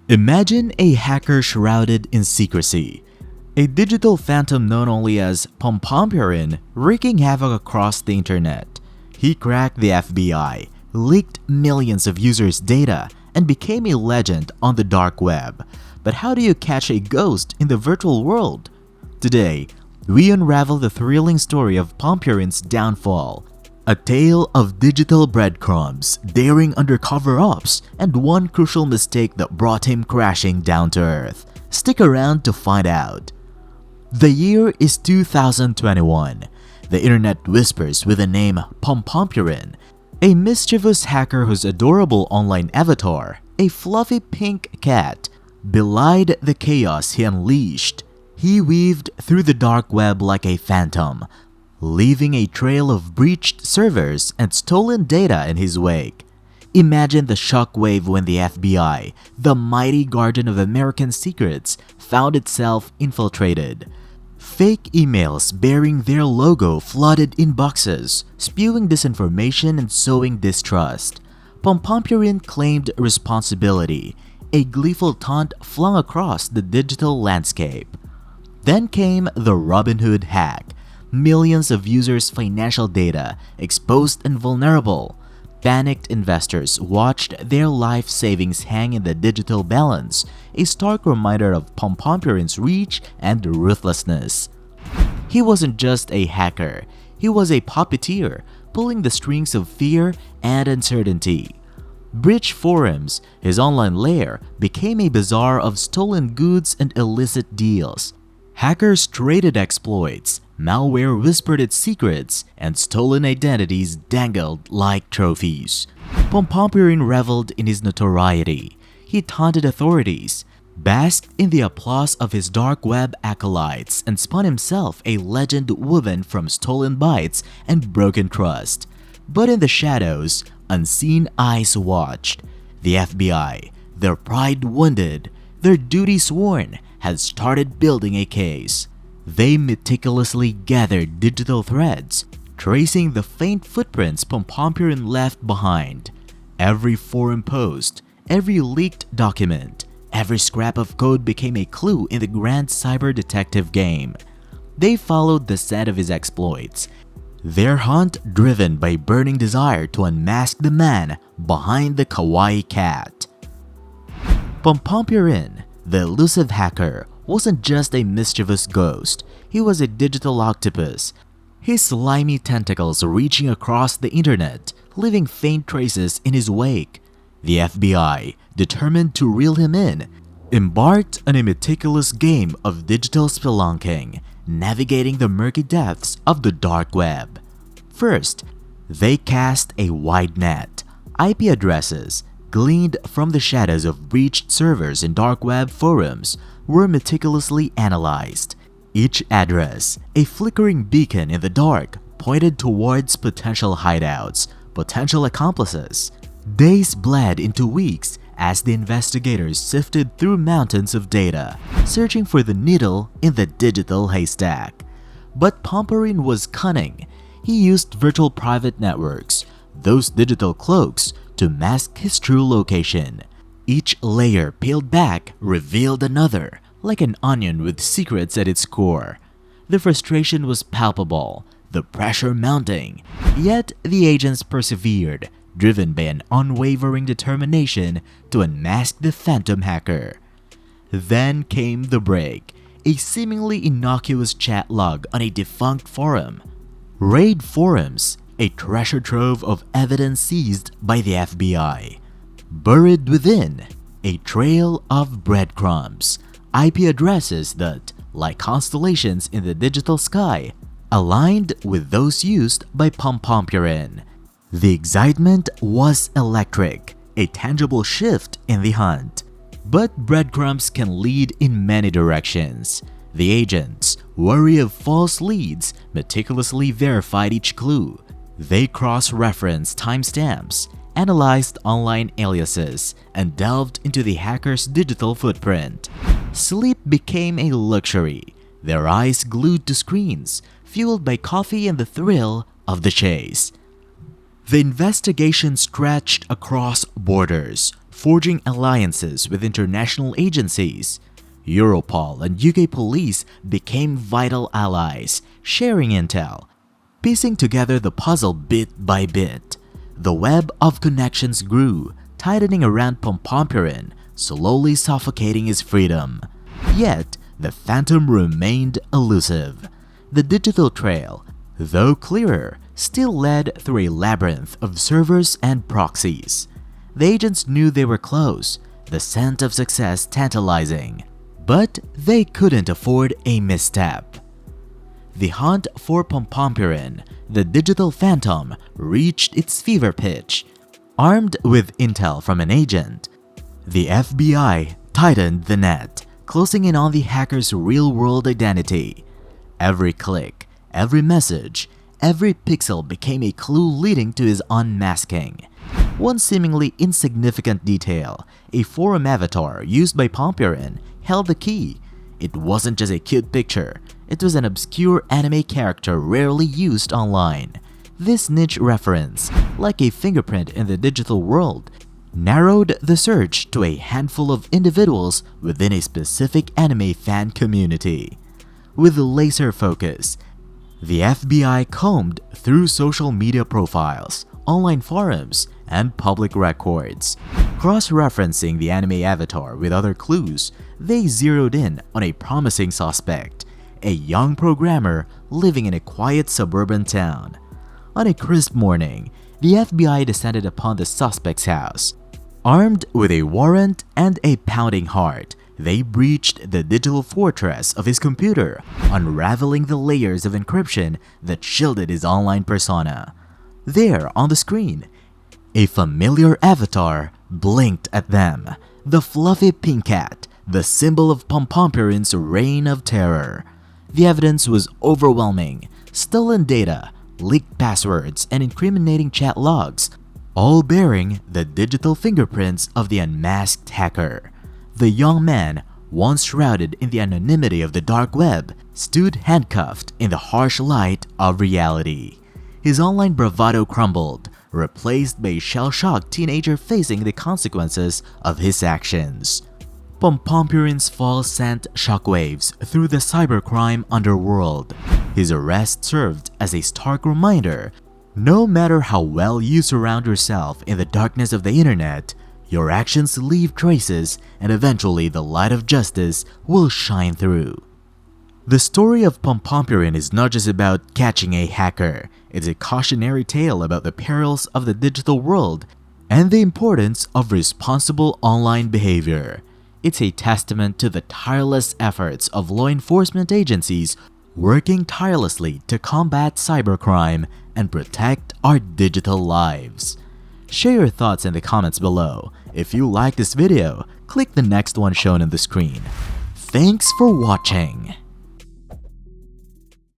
Imagine a hacker shrouded in secrecy, a digital phantom known only as Pompompurin wreaking havoc across the internet. He cracked the FBI, leaked millions of users' data, and became a legend on the dark web. But how do you catch a ghost in the virtual world? Today, we unravel the thrilling story of Pompurin's downfall, a tale of digital breadcrumbs, daring undercover ops, and one crucial mistake that brought him crashing down to earth. Stick around to find out. The year is 2021. The internet whispers with the name Pompompurin, a mischievous hacker whose adorable online avatar, a fluffy pink cat, belied the chaos he unleashed. He weaved through the dark web like a phantom, leaving a trail of breached servers and stolen data in his wake. Imagine the shockwave when the FBI, the mighty guardian of American secrets, found itself infiltrated. Fake emails bearing their logo flooded inboxes, spewing disinformation and sowing distrust. Pompompurin claimed responsibility, a gleeful taunt flung across the digital landscape. Then came the Robin Hood hack. Millions of users' financial data exposed and vulnerable. Panicked investors watched their life savings hang in the digital balance, a stark reminder of Pompompurin's reach and ruthlessness. He wasn't just a hacker, he was a puppeteer, pulling the strings of fear and uncertainty. Breach forums, his online lair, became a bazaar of stolen goods and illicit deals. Hackers traded exploits, malware whispered its secrets, and stolen identities dangled like trophies. Pompompurin reveled in his notoriety. He taunted authorities, basked in the applause of his dark web acolytes, and spun himself a legend woven from stolen bytes and broken trust. But in the shadows, unseen eyes watched. The FBI, their pride wounded, their duty sworn, had started building a case. They meticulously gathered digital threads, tracing the faint footprints Pompompurin left behind. Every forum post, every leaked document, every scrap of code became a clue in the grand cyber detective game. They followed the scent of his exploits, their hunt driven by burning desire to unmask the man behind the kawaii cat. Pompompurin, the elusive hacker, wasn't just a mischievous ghost, he was a digital octopus, his slimy tentacles reaching across the internet, leaving faint traces in his wake. The FBI, determined to reel him in, embarked on a meticulous game of digital spelunking, navigating the murky depths of the dark web. First, they cast a wide net. IP addresses, gleaned from the shadows of breached servers in dark web forums, were meticulously analyzed. Each address, a flickering beacon in the dark, pointed towards potential hideouts, potential accomplices. Days bled into weeks as the investigators sifted through mountains of data, searching for the needle in the digital haystack. But Pompompurin was cunning. He used virtual private networks, those digital cloaks, to mask his true location. Each layer peeled back revealed another, like an onion with secrets at its core. The frustration was palpable, the pressure mounting. Yet the agents persevered, driven by an unwavering determination to unmask the phantom hacker. Then came the break, a seemingly innocuous chat log on a defunct forum. Raid forums, a treasure trove of evidence seized by the FBI. Buried within, a trail of breadcrumbs, IP addresses that, like constellations in the digital sky, aligned with those used by Pompompurin. The excitement was electric, a tangible shift in the hunt. But breadcrumbs can lead in many directions. The agents, wary of false leads, meticulously verified each clue. They cross-referenced timestamps, analyzed online aliases, and delved into the hacker's digital footprint. Sleep became a luxury, their eyes glued to screens, fueled by coffee and the thrill of the chase. The investigation stretched across borders, forging alliances with international agencies. Europol and UK police became vital allies, sharing intel, piecing together the puzzle bit by bit. The web of connections grew, tightening around Pompompurin, slowly suffocating his freedom. Yet, the phantom remained elusive. The digital trail, though clearer, still led through a labyrinth of servers and proxies. The agents knew they were close, the scent of success tantalizing. But they couldn't afford a misstep. The hunt for Pompompurin, the digital phantom, reached its fever pitch. Armed with intel from an agent, the FBI tightened the net, closing in on the hacker's real-world identity. Every click, every message, every pixel became a clue leading to his unmasking. One seemingly insignificant detail, a forum avatar used by Pompompurin, held the key. It wasn't just a cute picture, it was an obscure anime character rarely used online. This niche reference, like a fingerprint in the digital world, narrowed the search to a handful of individuals within a specific anime fan community. With laser focus, the FBI combed through social media profiles, online forums, and public records. Cross-referencing the anime avatar with other clues, they zeroed in on a promising suspect, a young programmer living in a quiet suburban town. On a crisp morning, the FBI descended upon the suspect's house. Armed with a warrant and a pounding heart, they breached the digital fortress of his computer, unraveling the layers of encryption that shielded his online persona. There, on the screen, a familiar avatar blinked at them, the fluffy pink cat, the symbol of Pompompurin's reign of terror. The evidence was overwhelming: stolen data, leaked passwords, and incriminating chat logs, all bearing the digital fingerprints of the unmasked hacker. The young man, once shrouded in the anonymity of the dark web, stood handcuffed in the harsh light of reality. His online bravado crumbled, replaced by a shell-shocked teenager facing the consequences of his actions. Pompompurin's fall sent shockwaves through the cybercrime underworld. His arrest served as a stark reminder: no matter how well you surround yourself in the darkness of the internet, your actions leave traces, and eventually the light of justice will shine through. The story of Pompompurin is not just about catching a hacker. It's a cautionary tale about the perils of the digital world and the importance of responsible online behavior. It's a testament to the tireless efforts of law enforcement agencies working tirelessly to combat cybercrime and protect our digital lives. Share your thoughts in the comments below. If you like this video, click the next one shown on the screen. Thanks for watching.